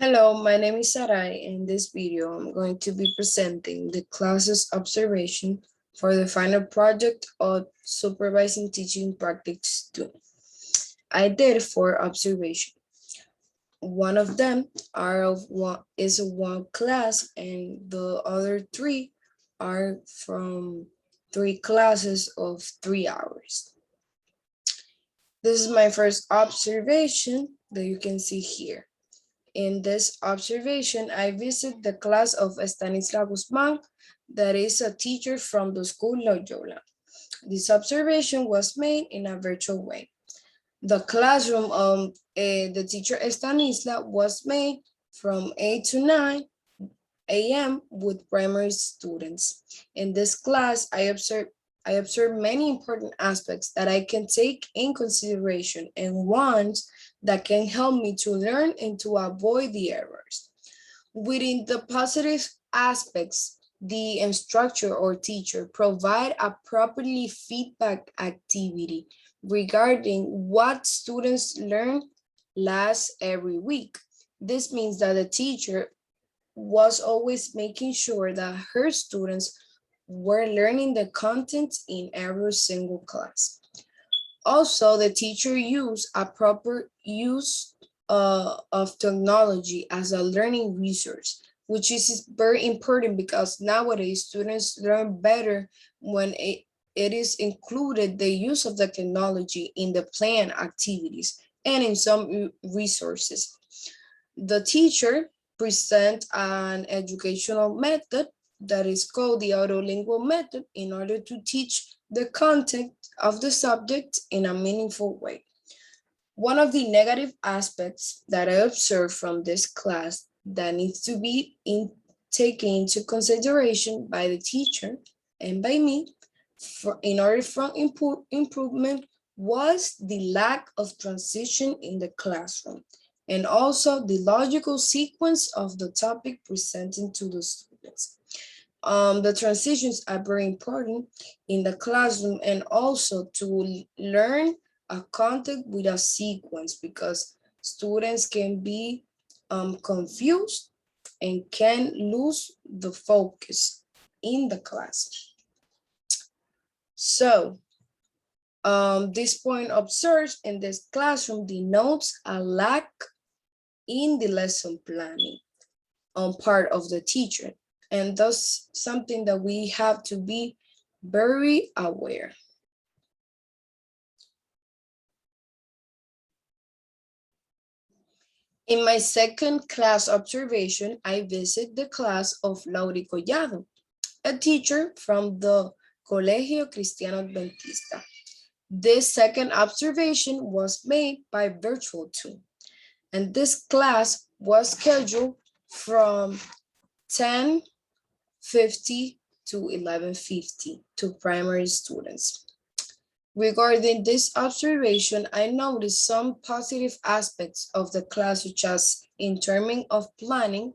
Hello, my name is Sarai. In this video, I'm going to be presenting the class's observation for the final project of Supervising Teaching Practice 2. I did 4 observations. One of them is one class, and the other 3 are from 3 classes of 3 hours. This is my first observation that you can see here. In this observation, I visit the class of Stanislav Guzman, that is a teacher from the school Loyola. This observation was made in a virtual way. The classroom of the teacher Stanislav was made from 8 to 9 a.m. with primary students. In this class, I observed many important aspects that I can take in consideration and ones that can help me to learn and to avoid the errors. Within the positive aspects, the instructor or teacher provide a properly feedback activity regarding what students learn last every week. This means that the teacher was always making sure that her students were learning the content in every single class. Also, the teacher used a proper use of technology as a learning resource, which is very important because nowadays students learn better when it is included the use of the technology in the planned activities and in some resources. The teacher present an educational method that is called the autolingual method in order to teach the content of the subject in a meaningful way. One of the negative aspects that I observed from this class that needs to be taken into consideration by the teacher and by me in order for improvement was the lack of transition in the classroom and also the logical sequence of the topic presented to the students. The transitions are very important in the classroom and also to learn a content with a sequence because students can be confused and can lose the focus in the class. So this point observed in this classroom denotes a lack in the lesson planning on part of the teacher. And thus something that we have to be very aware. In my second class observation, I visit the class of Lauri Collado, a teacher from the Colegio Cristiano Adventista. This second observation was made by virtual too. And this class was scheduled from 10:50 to 11:50 to primary students. Regarding this observation, I noticed some positive aspects of the class, such as in terms of planning,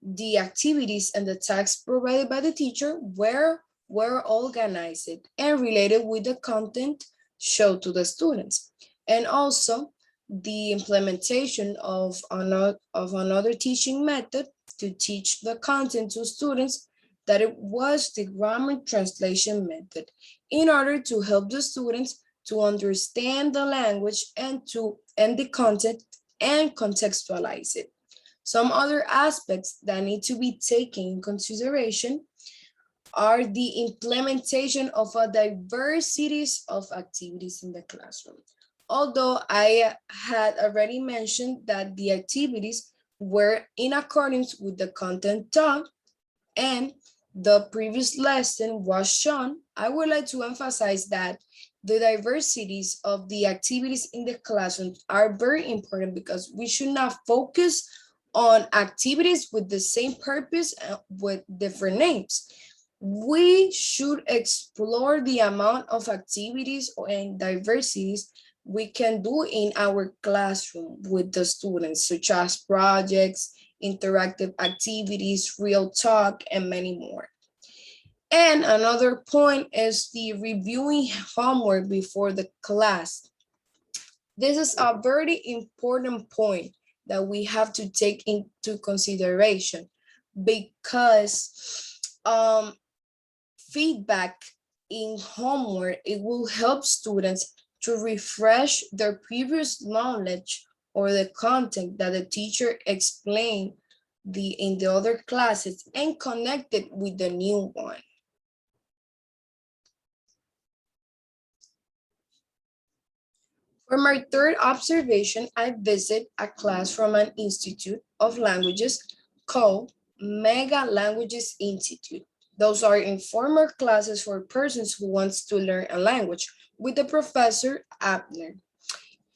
the activities and the tasks provided by the teacher were organized and related with the content showed to the students. And also the implementation of another teaching method to teach the content to students, that it was the grammar translation method in order to help the students to understand the language and the content and contextualize it. Some other aspects that need to be taken in consideration are the implementation of a diversity of activities in the classroom. Although I had already mentioned that the activities were in accordance with the content taught and the previous lesson was shown, I would like to emphasize that the diversities of the activities in the classroom are very important because we should not focus on activities with the same purpose with different names. We should explore the amount of activities and diversities we can do in our classroom with the students, such as projects, interactive activities, real talk, and many more. And another point is the reviewing homework before the class. This is a very important point that we have to take into consideration, because feedback in homework, it will help students to refresh their previous knowledge or the content that the teacher explained in the other classes and connect it with the new one. For my third observation, I visit a class from an institute of languages called Mega Languages Institute. Those are informal classes for persons who wants to learn a language with the professor Abner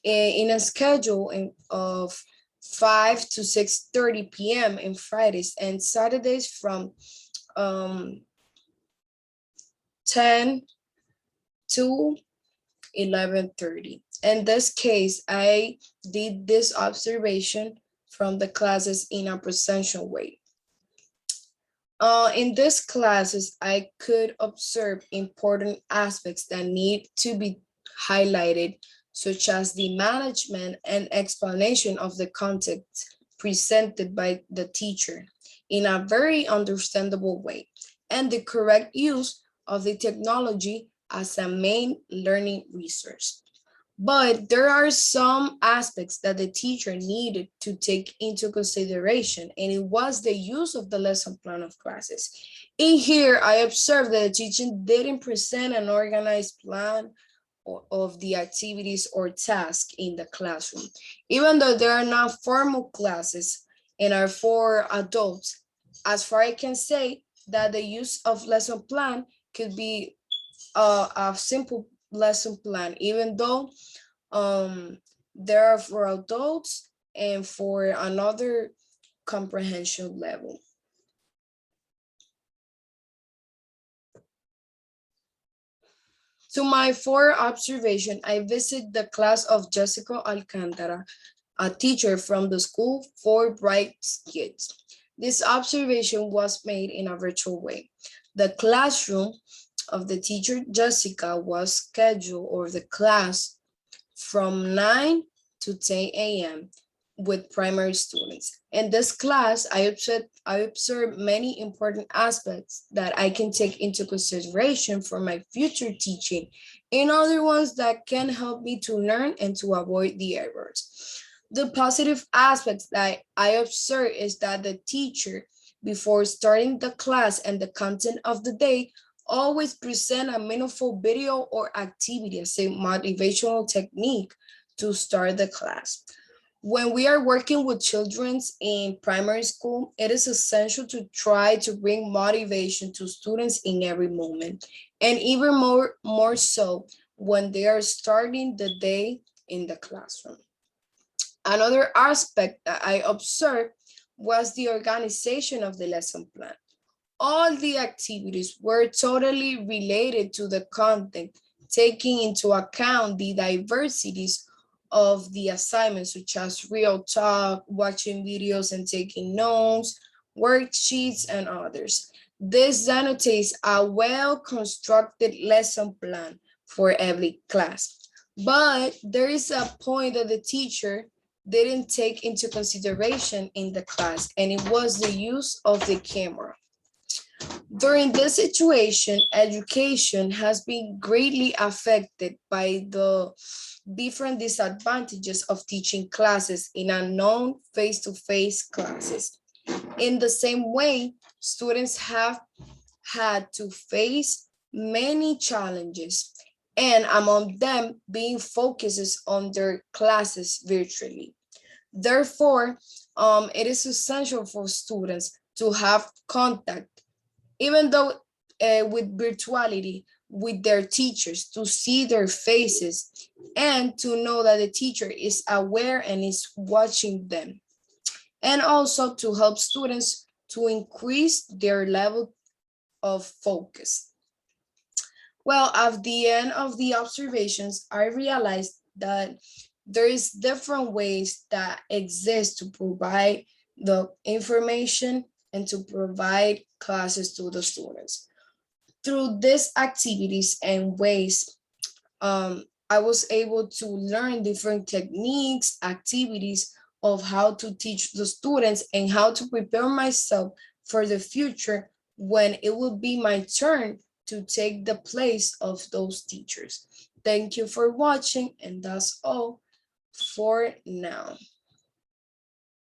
in a schedule of 5 to 6:30 p.m. in Fridays and Saturdays from 10 to 11:30. In this case, I did this observation from the classes in a presential way. In these classes, I could observe important aspects that need to be highlighted, such as the management and explanation of the content presented by the teacher in a very understandable way, and the correct use of the technology as a main learning resource. But there are some aspects that the teacher needed to take into consideration, and it was the use of the lesson plan of classes. In here, I observed that the teacher didn't present an organized plan of the activities or tasks in the classroom. Even though there are not formal classes and are for adults, as far as I can say that the use of lesson plan could be a simple lesson plan, even though there are for adults and for another comprehension level. To my fourth observation, I visit the class of Jessica Alcantara, a teacher from the school for bright kids. This observation was made in a virtual way. The classroom of the teacher Jessica was scheduled, or the class, from 9 to 10 a.m. with primary students. In this class, I observed many important aspects that I can take into consideration for my future teaching, and other ones that can help me to learn and to avoid the errors. The positive aspects that I observed is that the teacher, before starting the class and the content of the day, always present a meaningful video or activity as a motivational technique to start the class. When we are working with children in primary school, it is essential to try to bring motivation to students in every moment, and even more so when they are starting the day in the classroom. Another aspect that I observed was the organization of the lesson plan. All the activities were totally related to the content, taking into account the diversities of the assignments, such as real talk, watching videos and taking notes, worksheets, and others. This denotes a well-constructed lesson plan for every class. But there is a point that the teacher didn't take into consideration in the class, and it was the use of the camera. During this situation, education has been greatly affected by the different disadvantages of teaching classes in unknown face-to-face classes. In the same way, students have had to face many challenges, and among them being focuses on their classes virtually. Therefore, it is essential for students to have contact, even though with virtuality, with their teachers, to see their faces and to know that the teacher is aware and is watching them. And also to help students to increase their level of focus. Well, at the end of the observations, I realized that there is different ways that exist to provide the information and to provide classes to the students. Through these activities and ways, I was able to learn different techniques, activities of how to teach the students and how to prepare myself for the future when it will be my turn to take the place of those teachers. Thank you for watching, and that's all for now.